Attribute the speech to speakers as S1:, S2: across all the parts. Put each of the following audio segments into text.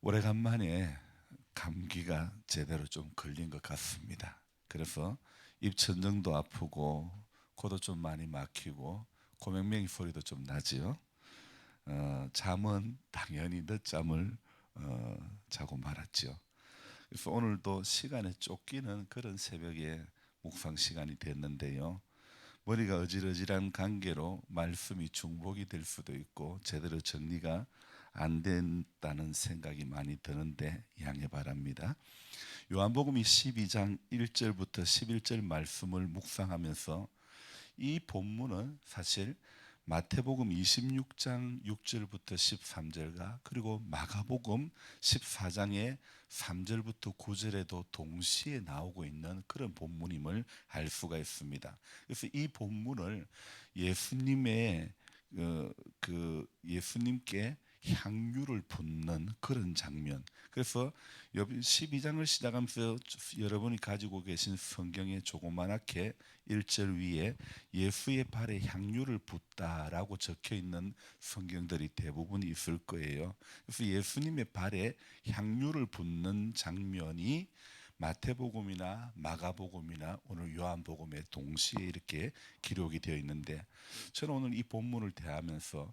S1: 오래간만에 감기가 제대로 좀 걸린 것 같습니다. 그래서 입천정도 아프고 코도 좀 많이 막히고 고맹맹이 소리도 좀 나지요. 잠은 당연히 늦잠을 자고 말았죠. 그래서 오늘도 시간에 쫓기는 그런 새벽에 묵상 시간이 됐는데요. 머리가 어질어질한 관계로 말씀이 중복이 될 수도 있고 제대로 정리가 안 된다는 생각이 많이 드는데 양해 바랍니다. 요한복음 12장 1절부터 11절 말씀을 묵상하면서 이 본문은 사실 마태복음 26장 6절부터 13절과 그리고 마가복음 14장의 3절부터 9절에도 동시에 나오고 있는 그런 본문임을 알 수가 있습니다. 그래서 이 본문을 예수님의 예수님께 향유를 붓는 그런 장면. 그래서 12장을 시작하면서 여러분이 가지고 계신 성경에 조그맣게 1절 위에 예수의 발에 향유를 붓다라고 적혀 있는 성경들이 대부분 있을 거예요. 그래서 예수님의 발에 향유를 붓는 장면이 마태복음이나 마가복음이나 오늘 요한복음에 동시에 이렇게 기록이 되어 있는데, 저는 오늘 이 본문을 대하면서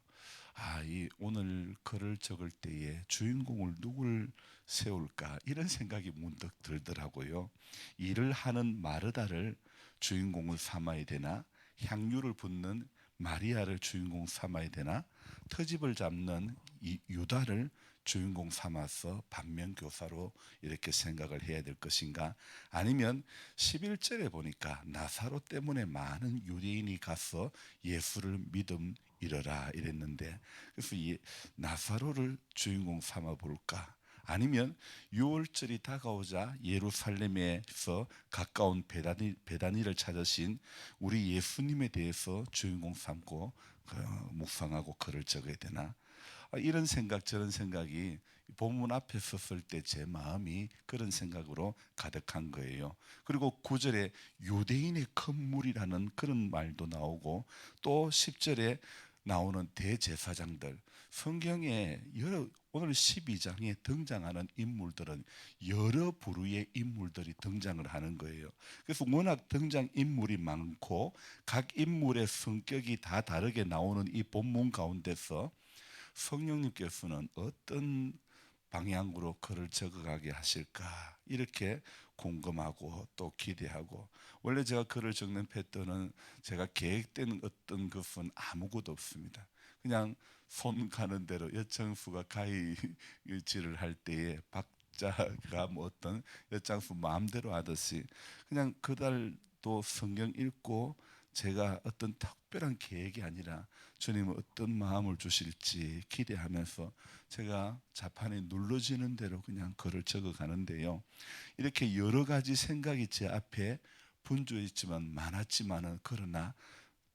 S1: 이 오늘 글을 적을 때에 주인공을 누굴 세울까 이런 생각이 문득 들더라고요. 일을 하는 마르다를 주인공을 삼아야 되나, 향유를 붓는 마리아를 주인공 삼아야 되나, 터집을 잡는 이 유다를 주인공 삼아서 반면교사로 이렇게 생각을 해야 될 것인가, 아니면 11절에 보니까 나사로 때문에 많은 유대인이 가서 예수를 믿음 이르라 이랬는데, 그래서 이 나사로를 주인공 삼아 볼까, 아니면 6월절이 다가오자 예루살렘에서 가까운 베다니를 찾으신 우리 예수님에 대해서 주인공 삼고 묵상하고 글을 적어야 되나, 이런 생각 저런 생각이 본문 앞에 섰을 때 제 마음이 그런 생각으로 가득한 거예요. 그리고 9절에 유대인의 큰 무리라는 그런 말도 나오고, 또 10절에 나오는 대제사장들, 성경에 오늘 12장에 등장하는 인물들은 여러 부류의 인물들이 등장을 하는 거예요. 그래서 워낙 등장 인물이 많고 각 인물의 성격이 다 다르게 나오는 이 본문 가운데서 성령님께서는 어떤 방향으로 글을 적어가게 하실까 이렇게 궁금하고 또 기대하고, 원래 제가 글을 적는 패턴은 제가 계획된 어떤 것은 아무것도 없습니다. 그냥 손 가는 대로 여청수가 가위질을 할 때에 박자가 뭐 어떤 여장수 마음대로 하듯이 그냥 그달도 성경 읽고, 제가 어떤 특별한 계획이 아니라 주님은 어떤 마음을 주실지 기대하면서 제가 자판에 눌러지는 대로 그냥 글을 적어 가는데요. 이렇게 여러 가지 생각이 제 앞에 분주해 있지만 많았지만은, 그러나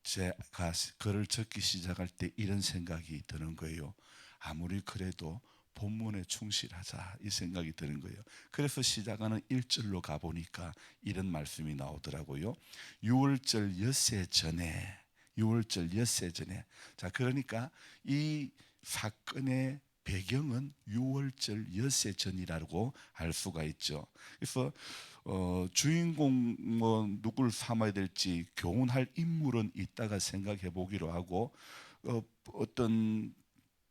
S1: 제가 글을 적기 시작할 때 이런 생각이 드는 거예요. 아무리 그래도 본문에 충실하자 이 생각이 드는 거예요. 그래서 시작하는 1절로 가보니까 이런 말씀이 나오더라고요. 6월절 엿새 전에, 6월절 엿새 전에. 자, 그러니까 이 사건의 배경은 6월절 엿새 전이라고 할 수가 있죠. 그래서 주인공 뭐 누굴 삼아야 될지 교훈할 인물은 이따가 생각해 보기로 하고, 어떤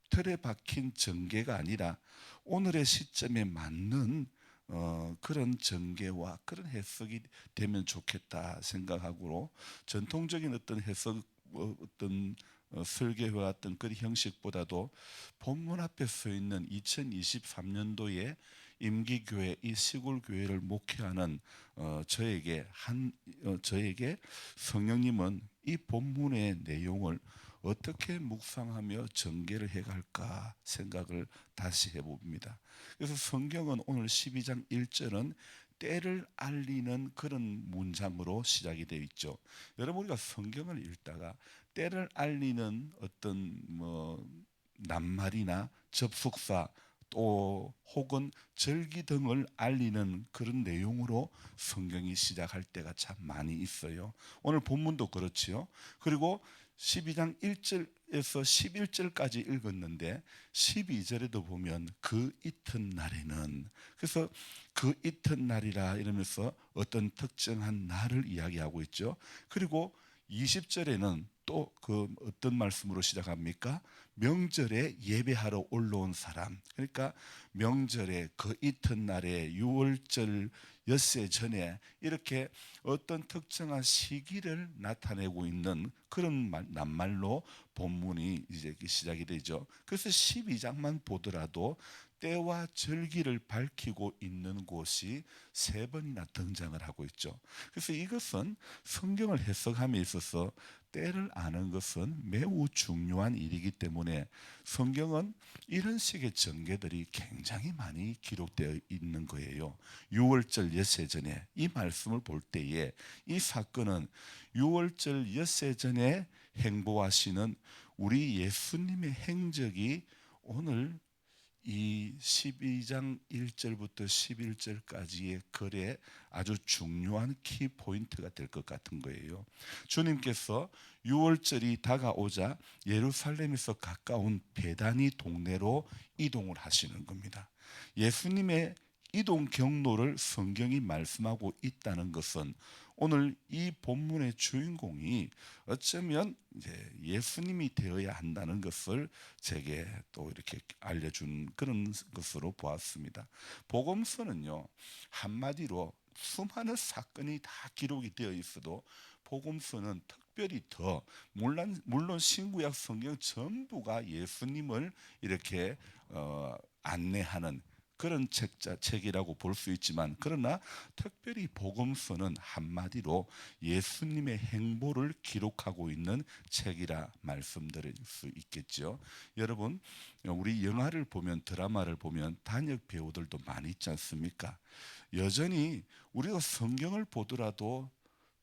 S1: 틀에 박힌 전개가 아니라 오늘의 시점에 맞는 그런 전개와 그런 해석이 되면 좋겠다 생각하고, 전통적인 어떤 해석, 어떤 설계와 어떤 그런 형식보다도 본문 앞에 서 있는 2023년도에 임기교회, 이 시골 교회를 목회하는 저에게 성령님은 이 본문의 내용을 어떻게 묵상하며 전개를 해갈까 생각을 다시 해봅니다. 그래서 성경은 오늘 12장 1절은 때를 알리는 그런 문장으로 시작이 되어 있죠. 여러분, 우리가 성경을 읽다가 때를 알리는 어떤 뭐 낱말이나 접속사, 또 혹은 절기 등을 알리는 그런 내용으로 성경이 시작할 때가 참 많이 있어요. 오늘 본문도 그렇지요. 그리고 12장 1절에서 11절까지 읽었는데 12절에도 보면 그 이튿날에는, 그래서 그 이튿날이라 이러면서 어떤 특정한 날을 이야기하고 있죠. 그리고 20절에는 또 그 어떤 말씀으로 시작합니까? 명절에 예배하러 올라온 사람. 그러니까 명절에 그 이튿날에 6월절 엿새 전에 이렇게 어떤 특정한 시기를 나타내고 있는 그런 낱말로 본문이 이제 시작이 되죠. 그래서 12장만 보더라도 때와 절기를 밝히고 있는 곳이 세 번이나 등장을 하고 있죠. 그래서 이것은 성경을 해석함에 있어서 때를 아는 것은 매우 중요한 일이기 때문에 성경은 이런 식의 전개들이 굉장히 많이 기록되어 있는 거예요. 6월절 엿새 전에 이 말씀을 볼 때에 이 사건은 6월절 엿새 전에 행보하시는 우리 예수님의 행적이 오늘 이 12장 1절부터 11절까지의 글에 아주 중요한 키 포인트가 될 것 같은 거예요. 주님께서 6월절이 다가오자 예루살렘에서 가까운 베다니 동네로 이동을 하시는 겁니다. 예수님의 이동 경로를 성경이 말씀하고 있다는 것은 오늘 이 본문의 주인공이 어쩌면 이제 예수님이 되어야 한다는 것을 제게 또 이렇게 알려준 그런 것으로 보았습니다. 복음서는요, 한마디로 수많은 사건이 다 기록이 되어 있어도 복음서는 특별히 더, 물론 신구약 성경 전부가 예수님을 이렇게 안내하는 그런 책이라고 볼 수 있지만, 그러나 특별히 복음서는 한마디로 예수님의 행보를 기록하고 있는 책이라 말씀드릴 수 있겠죠. 여러분, 우리 영화를 보면, 드라마를 보면 단역 배우들도 많이 있지 않습니까? 여전히 우리가 성경을 보더라도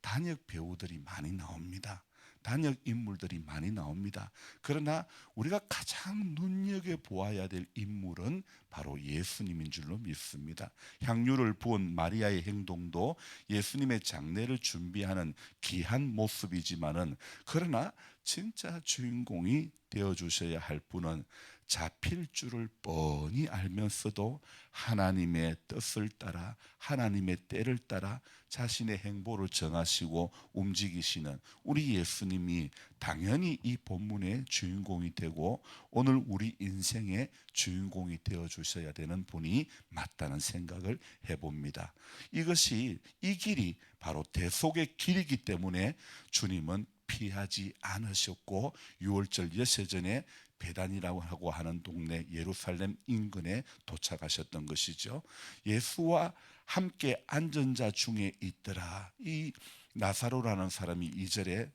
S1: 단역 배우들이 많이 나옵니다. 단역 인물들이 많이 나옵니다. 그러나 우리가 가장 눈여겨보아야 될 인물은 바로 예수님인 줄로 믿습니다. 향유를 부은 마리아의 행동도 예수님의 장례를 준비하는 귀한 모습이지만은, 그러나 진짜 주인공이 되어주셔야 할 분은 잡힐 줄을 뻔히 알면서도 하나님의 뜻을 따라, 하나님의 때를 따라 자신의 행보를 정하시고 움직이시는 우리 예수님이 당연히 이 본문의 주인공이 되고 오늘 우리 인생의 주인공이 되어 주셔야 되는 분이 맞다는 생각을 해봅니다. 이 길이 바로 대속의 길이기 때문에 주님은 피하지 않으셨고 6월절 엿새 전에 베단이라고 하는 동네 예루살렘 인근에 도착하셨던 것이죠. 예수와 함께 앉은 자 중에 있더라. 이 나사로라는 사람이 2절에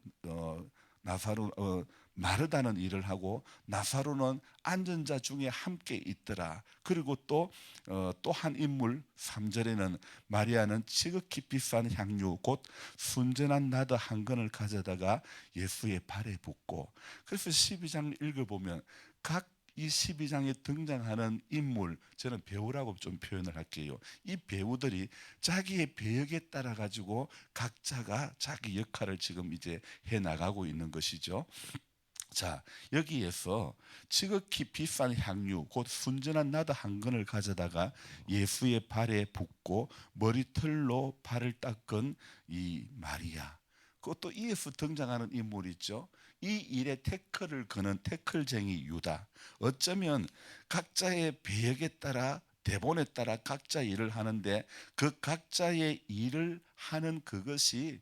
S1: 마르다는 일을 하고 나사로는 앉은 자 중에 함께 있더라. 그리고 또 한 인물 3절에는 마리아는 지극히 비싼 향유 곧 순전한 나드 한 근을 가져다가 예수의 발에 붓고. 그래서 12장 읽어보면 각 이 12장에 등장하는 인물, 저는 배우라고 좀 표현을 할게요. 이 배우들이 자기의 배역에 따라 가지고 각자가 자기 역할을 지금 이제 해 나가고 있는 것이죠. 자, 여기에서 지극히 비싼 향유 곧 순전한 나드 한 근을 가져다가 예수의 발에 붓고 머리털로 발을 닦은 이 마리아, 그것도 이에서 등장하는 인물이 있죠. 이 일에 태클을 거는 태클쟁이 유다. 어쩌면 각자의 배역에 따라, 대본에 따라 각자 일을 하는데 그 각자의 일을 하는 그것이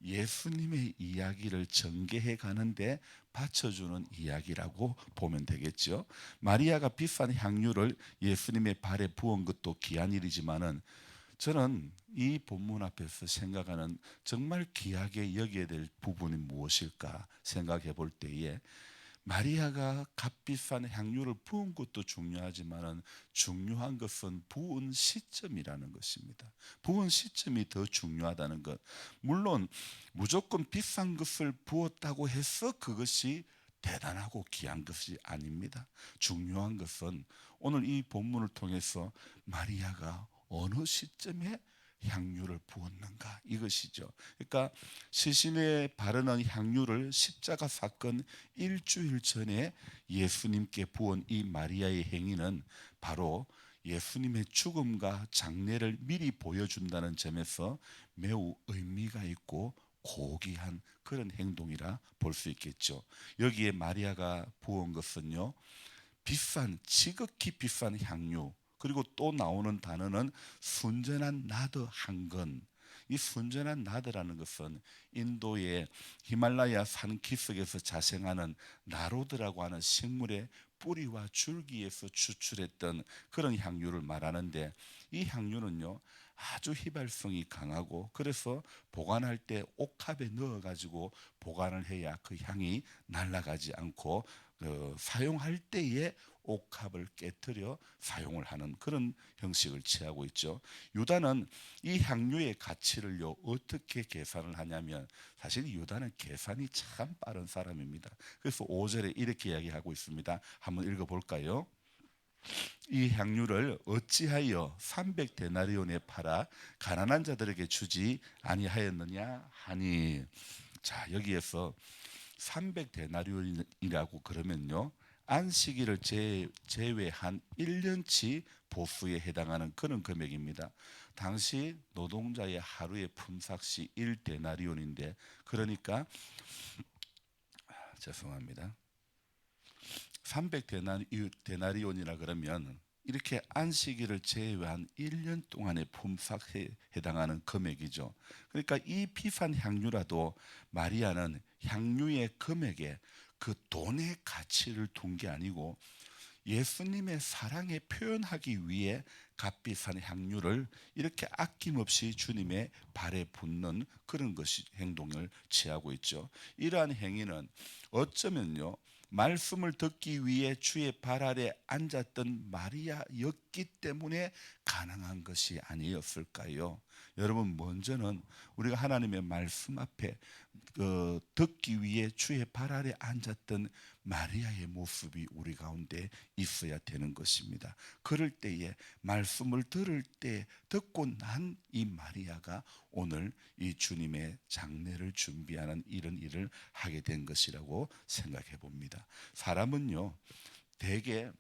S1: 예수님의 이야기를 전개해 가는데 받쳐주는 이야기라고 보면 되겠죠. 마리아가 비싼 향유를 예수님의 발에 부은 것도 귀한 일이지만은, 저는 이 본문 앞에서 생각하는 정말 귀하게 여겨야 될 부분이 무엇일까 생각해 볼 때에, 마리아가 값비싼 향유를 부은 것도 중요하지만 중요한 것은 부은 시점이라는 것입니다. 부은 시점이 더 중요하다는 것. 물론 무조건 비싼 것을 부었다고 해서 그것이 대단하고 귀한 것이 아닙니다. 중요한 것은 오늘 이 본문을 통해서 마리아가 어느 시점에 향유를 부었는가 이것이죠. 그러니까 시신에 바르는 향유를 십자가 사건 일주일 전에 예수님께 부은 이 마리아의 행위는 바로 예수님의 죽음과 장례를 미리 보여준다는 점에서 매우 의미가 있고 고귀한 그런 행동이라 볼 수 있겠죠. 여기에 마리아가 부은 것은요, 비싼, 지극히 비싼 향유, 그리고 또 나오는 단어는 순전한 나드 한 건. 이 순전한 나드라는 것은 인도의 히말라야 산 기슭에서 자생하는 나로드라고 하는 식물의 뿌리와 줄기에서 추출했던 그런 향유를 말하는데, 이 향유는요 아주 휘발성이 강하고, 그래서 보관할 때 옥합에 넣어 가지고 보관을 해야 그 향이 날아가지 않고 사용할 때에 옥합을 깨뜨려 사용을 하는 그런 형식을 취하고 있죠. 유다는 이 향유의 가치를요 어떻게 계산을 하냐면, 사실 유다는 계산이 참 빠른 사람입니다. 그래서 5절에 이렇게 이야기하고 있습니다. 한번 읽어볼까요? 이 향유를 어찌하여 300데나리온에 팔아 가난한 자들에게 주지 아니하였느냐 하니. 자, 여기에서 300데나리온이라고 그러면요, 안식일을 제외한 1년치 보수에 해당하는 그런 금액입니다. 당시 노동자의 하루의 품삯이 1데나리온인데, 그러니까 죄송합니다. 300데나리온이라 그러면 이렇게 안식일을 제외한 1년 동안의 품삯에 해당하는 금액이죠. 그러니까 이 비싼 향유라도 마리아는 향유의 금액에 그 돈의 가치를 둔 게 아니고 예수님의 사랑에 표현하기 위해 값비싼 향유를 이렇게 아낌없이 주님의 발에 붓는 그런 것이 행동을 취하고 있죠. 이러한 행위는 어쩌면요, 말씀을 듣기 위해 주의 발 아래 앉았던 마리아였기 때문에 가능한 것이 아니었을까요? 여러분, 먼저는 우리가 하나님의 말씀 앞에 듣기 위해 주의 발 아래 앉았던 마리아의 모습이 우리 가운데 있어야 되는 것입니다. 그럴 때에 말씀을 들을 때 듣고 난 이 마리아가 오늘 이 주님의 장례를 준비하는 이런 일을 하게 된 것이라고 생각해 봅니다. 사람은요 대개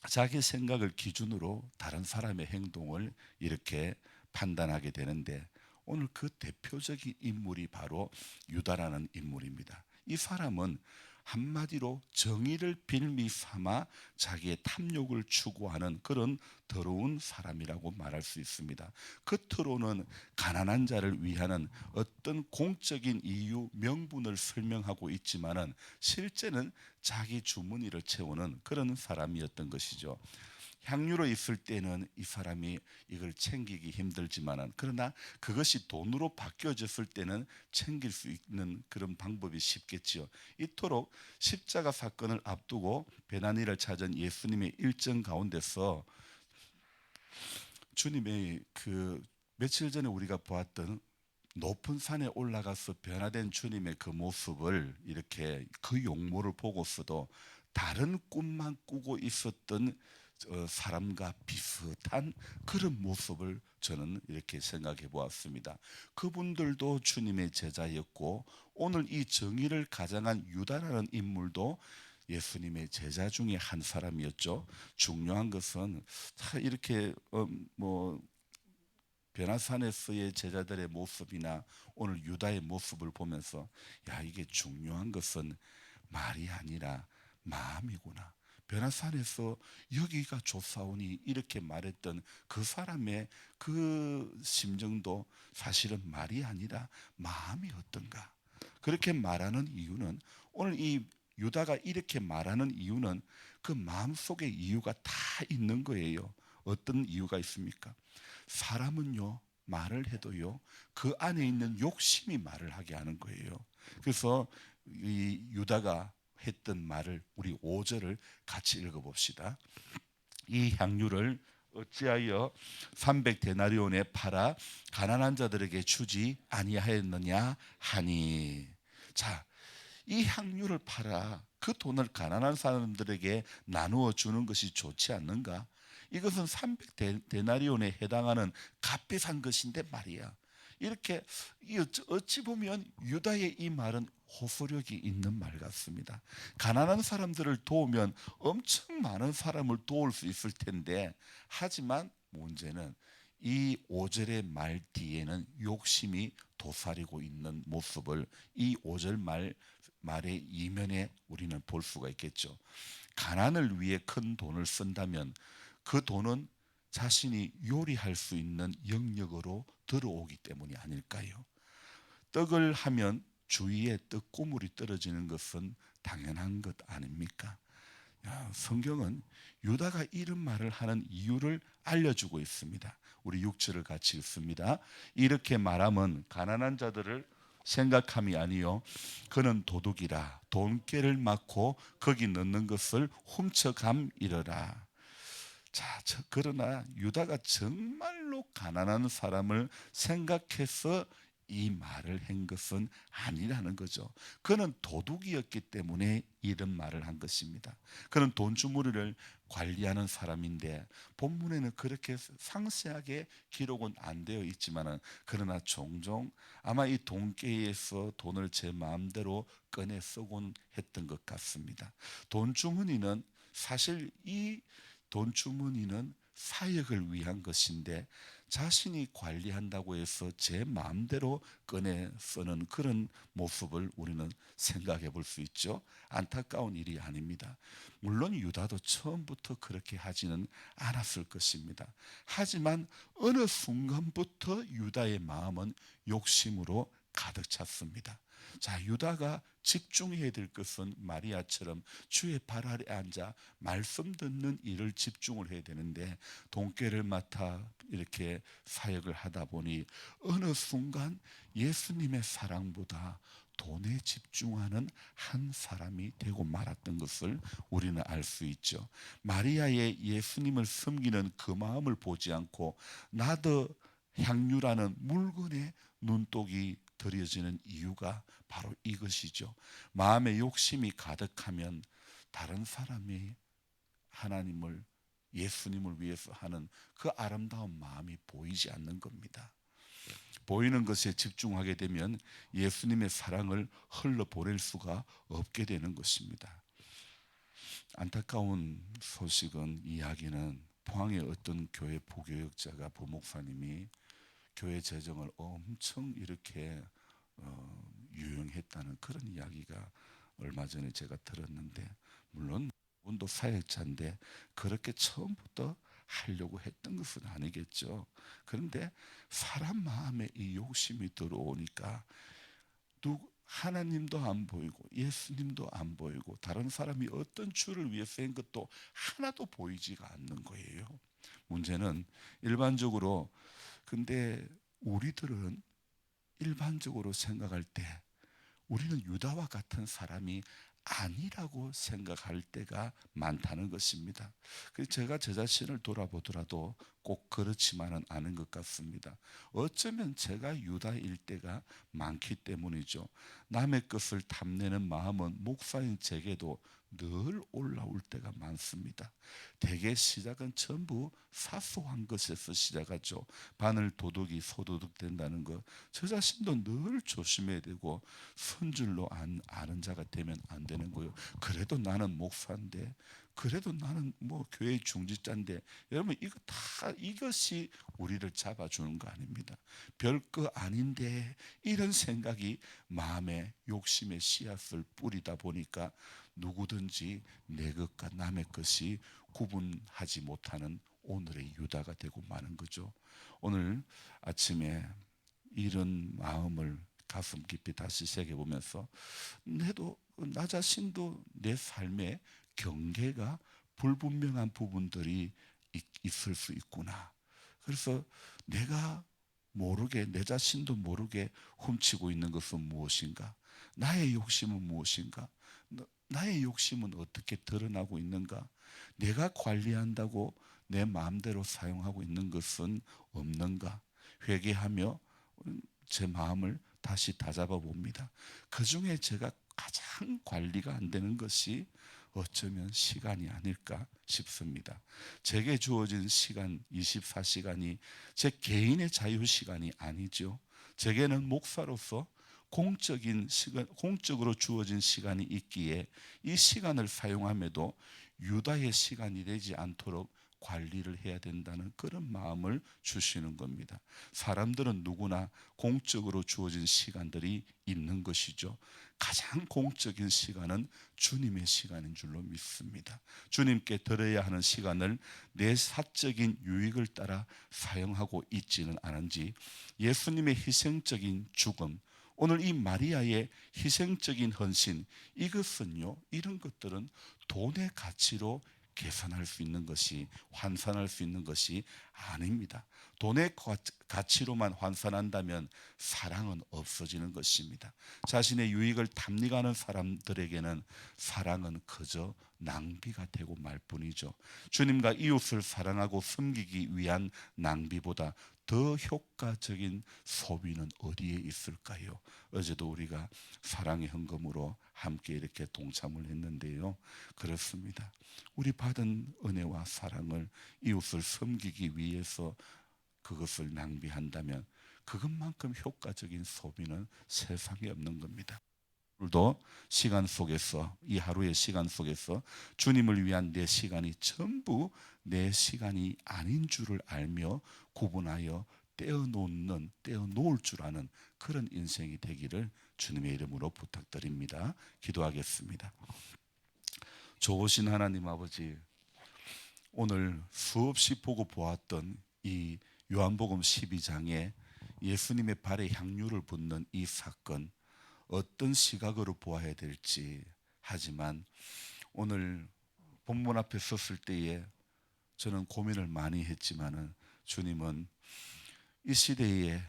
S1: 자기 생각을 기준으로 다른 사람의 행동을 이렇게 판단하게 되는데, 오늘 그 대표적인 인물이 바로 유다라는 인물입니다. 이 사람은 한마디로 정의를 빌미 삼아 자기의 탐욕을 추구하는 그런 더러운 사람이라고 말할 수 있습니다. 겉으로는 가난한 자를 위하는 어떤 공적인 이유, 명분을 설명하고 있지만은 실제는 자기 주머니를 채우는 그런 사람이었던 것이죠. 향유로 있을 때는 이 사람이 이걸 챙기기 힘들지만은, 그러나 그것이 돈으로 바뀌어졌을 때는 챙길 수 있는 그런 방법이 쉽겠지요. 이토록 십자가 사건을 앞두고 베나니를 찾은 예수님의 일정 가운데서 주님의 그 며칠 전에 우리가 보았던 높은 산에 올라가서 변화된 주님의 그 모습을, 이렇게 그 용모를 보고서도 다른 꿈만 꾸고 있었던 사람과 비슷한 그런 모습을 저는 이렇게 생각해 보았습니다. 그분들도 주님의 제자였고, 오늘 이 정의를 가장한 유다라는 인물도 예수님의 제자 중에 한 사람이었죠. 중요한 것은 이렇게 뭐 베나산에서의 제자들의 모습이나 오늘 유다의 모습을 보면서, 야, 이게 중요한 것은 말이 아니라 마음이구나. 베나산에서 여기가 좋사오니 이렇게 말했던 그 사람의 그 심정도 사실은 말이 아니라 마음이 어떤가. 그렇게 말하는 이유는, 오늘 이 유다가 이렇게 말하는 이유는 그 마음속에 이유가 다 있는 거예요. 어떤 이유가 있습니까? 사람은요 말을 해도요 그 안에 있는 욕심이 말을 하게 하는 거예요. 그래서 이 유다가 했던 말을 우리 5절을 같이 읽어봅시다. 이 향유를 어찌하여 300데나리온에 팔아 가난한 자들에게 주지 아니하였느냐 하니. 자, 이 향유를 팔아 그 돈을 가난한 사람들에게 나누어 주는 것이 좋지 않는가? 이것은 300데나리온에 해당하는 값비싼 것인데 말이야. 이렇게 어찌 보면 유다의 이 말은 호소력이 있는 말 같습니다. 가난한 사람들을 도우면 엄청 많은 사람을 도울 수 있을 텐데, 하지만 문제는 이 5절의 말 뒤에는 욕심이 도사리고 있는 모습을 이 5절 말의 이면에 우리는 볼 수가 있겠죠. 가난을 위해 큰 돈을 쓴다면 그 돈은 자신이 요리할 수 있는 영역으로 들어오기 때문이 아닐까요? 떡을 하면 주위에 떡고물이 떨어지는 것은 당연한 것 아닙니까? 성경은 유다가 이런 말을 하는 이유를 알려주고 있습니다. 우리 6절을 같이 읽습니다. 이렇게 말하면 가난한 자들을 생각함이 아니요 그는 도둑이라 돈깨를 맞고 거기 넣는 것을 훔쳐감이러라. 자, 그러나 유다가 정말로 가난한 사람을 생각해서 이 말을 한 것은 아니라는 거죠. 그는 도둑이었기 때문에 이런 말을 한 것입니다. 그는 돈주머니를 관리하는 사람인데 본문에는 그렇게 상세하게 기록은 안 되어 있지만은, 그러나 종종 아마 이 돈깨에서 돈을 제 마음대로 꺼내 쓰곤 했던 것 같습니다. 돈주머니는 사실 이 돈주머니는 사역을 위한 것인데 자신이 관리한다고 해서 제 마음대로 꺼내 쓰는 그런 모습을 우리는 생각해 볼 수 있죠. 안타까운 일이 아닙니다. 물론 유다도 처음부터 그렇게 하지는 않았을 것입니다. 하지만 어느 순간부터 유다의 마음은 욕심으로 가득 찼습니다. 자, 유다가 집중해야 될 것은 마리아처럼 주의 발 아래 앉아 말씀 듣는 일을 집중을 해야 되는데, 돈깨를 맡아 이렇게 사역을 하다 보니 어느 순간 예수님의 사랑보다 돈에 집중하는 한 사람이 되고 말았던 것을 우리는 알 수 있죠. 마리아의 예수님을 섬기는 그 마음을 보지 않고 나더 향유라는 물건에 눈독이 들여지는 이유가 바로 이것이죠. 마음의 욕심이 가득하면 다른 사람이 하나님을, 예수님을 위해서 하는 그 아름다운 마음이 보이지 않는 겁니다. 보이는 것에 집중하게 되면 예수님의 사랑을 흘러보낼 수가 없게 되는 것입니다. 안타까운 소식은, 이야기는 포항의 어떤 교회 부교역자가, 부목사님이 교회 재정을 엄청 이렇게 유용했다는 그런 이야기가 얼마 전에 제가 들었는데, 물론 분도 사역자인데 그렇게 처음부터 하려고 했던 것은 아니겠죠. 그런데 사람 마음에 이 욕심이 들어오니까 하나님도 안 보이고 예수님도 안 보이고 다른 사람이 어떤 주를 위해서 한 것도 하나도 보이지가 않는 거예요. 문제는 일반적으로, 근데 우리들은 일반적으로 생각할 때 우리는 유다와 같은 사람이 아니라고 생각할 때가 많다는 것입니다. 그래서 제가 제 자신을 돌아보더라도 꼭 그렇지만은 않은 것 같습니다. 어쩌면 제가 유다일 때가 많기 때문이죠. 남의 것을 탐내는 마음은 목사인 제게도 늘 올라올 때가 많습니다. 대개 시작은 전부 사소한 것에서 시작하죠. 바늘 도둑이 소도둑 된다는 것, 저 자신도 늘 조심해야 되고 선줄로 아는 자가 되면 안 되는 거예요. 그래도 나는 목사인데, 그래도 나는 뭐 교회 중직자인데, 여러분 이거 다 이것이 우리를 잡아주는 거 아닙니다. 별거 아닌데 이런 생각이 마음에 욕심의 씨앗을 뿌리다 보니까 누구든지 내 것과 남의 것이 구분하지 못하는 오늘의 유다가 되고 마는 거죠. 오늘 아침에 이런 마음을 가슴 깊이 다시 새겨보면서, 나 자신도 내 삶에 경계가 불분명한 부분들이 있을 수 있구나. 그래서 내가 모르게, 내 자신도 모르게 훔치고 있는 것은 무엇인가? 나의 욕심은 무엇인가? 나의 욕심은 어떻게 드러나고 있는가? 내가 관리한다고 내 마음대로 사용하고 있는 것은 없는가? 회개하며 제 마음을 다시 다잡아 봅니다. 그 중에 제가 가장 관리가 안 되는 것이 어쩌면 시간이 아닐까 싶습니다. 제게 주어진 시간 24시간이 제 개인의 자유 시간이 아니죠. 제게는 목사로서 공적인 시간, 공적으로 주어진 시간이 있기에 이 시간을 사용함에도 유다의 시간이 되지 않도록 관리를 해야 된다는 그런 마음을 주시는 겁니다. 사람들은 누구나 공적으로 주어진 시간들이 있는 것이죠. 가장 공적인 시간은 주님의 시간인 줄로 믿습니다. 주님께 드려야 하는 시간을 내 사적인 유익을 따라 사용하고 있지는 않은지, 예수님의 희생적인 죽음, 오늘 이 마리아의 희생적인 헌신, 이것은요, 이런 것들은 돈의 가치로 계산할 수 있는 것이, 환산할 수 있는 것이 아닙니다. 돈의 가치로만 환산한다면 사랑은 없어지는 것입니다. 자신의 유익을 탐닉하는 사람들에게는 사랑은 그저 낭비가 되고 말 뿐이죠. 주님과 이웃을 사랑하고 섬기기 위한 낭비보다 더 효과적인 소비는 어디에 있을까요? 어제도 우리가 사랑의 헌금으로 함께 이렇게 동참을 했는데요. 그렇습니다. 우리 받은 은혜와 사랑을 이웃을 섬기기 위해서 그것을 낭비한다면 그것만큼 효과적인 소비는 세상에 없는 겁니다. 오늘도 시간 속에서, 이 하루의 시간 속에서 주님을 위한 내 시간이 전부 내 시간이 아닌 줄을 알며 구분하여 떼어놓을 줄 아는 그런 인생이 되기를 주님의 이름으로 부탁드립니다. 기도하겠습니다. 좋으신 하나님 아버지, 오늘 수없이 보고 보았던 이 요한복음 12장에 예수님의 발에 향유를 붓는 이 사건, 어떤 시각으로 보아야 될지, 하지만 오늘 본문 앞에 섰을 때에 저는 고민을 많이 했지만은 주님은 이 시대에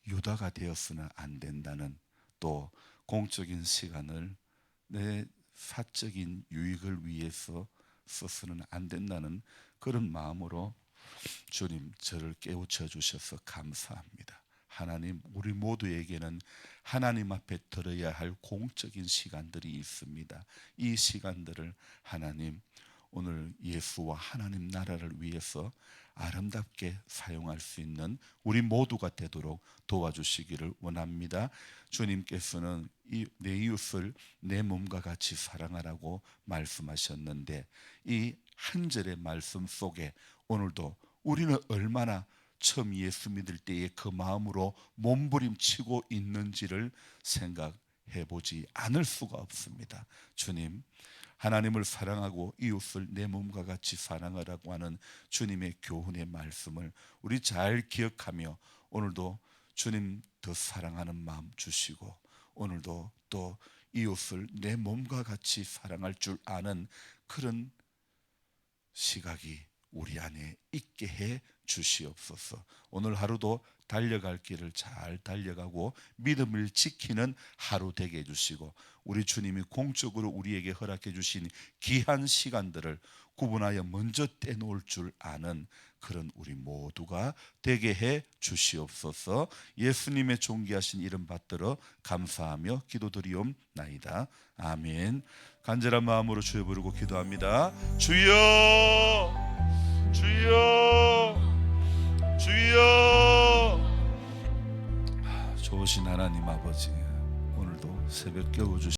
S1: 유다가 되었으나 안 된다는, 또 공적인 시간을 내 사적인 유익을 위해서 써서는 안 된다는 그런 마음으로 주님 저를 깨우쳐 주셔서 감사합니다. 하나님, 우리 모두에게는 하나님 앞에 들어야 할 공적인 시간들이 있습니다. 이 시간들을 하나님, 오늘 예수와 하나님 나라를 위해서 아름답게 사용할 수 있는 우리 모두가 되도록 도와주시기를 원합니다. 주님께서는 내 이웃을 내 몸과 같이 사랑하라고 말씀하셨는데, 이 한 절의 말씀 속에 오늘도 우리는 얼마나 처음 예수 믿을 때의 그 마음으로 몸부림치고 있는지를 생각해 보지 않을 수가 없습니다. 주님, 하나님을 사랑하고 이웃을 내 몸과 같이 사랑하라고 하는 주님의 교훈의 말씀을 우리 잘 기억하며 오늘도 주님 더 사랑하는 마음 주시고, 오늘도 또 이웃을 내 몸과 같이 사랑할 줄 아는 그런 시각이 우리 안에 있게 해 주시옵소서. 오늘 하루도 달려갈 길을 잘 달려가고 믿음을 지키는 하루 되게 해주시고, 우리 주님이 공적으로 우리에게 허락해 주신 귀한 시간들을 구분하여 먼저 떼놓을 줄 아는 그런 우리 모두가 되게 해 주시옵소서. 예수님의 존귀하신 이름 받들어 감사하며 기도드리옵나이다. 아멘. 간절한 마음으로 주여 부르고 기도합니다. 주여, 주여, 주여. 좋으신 하나님 아버지, 오늘도 새벽 깨워주시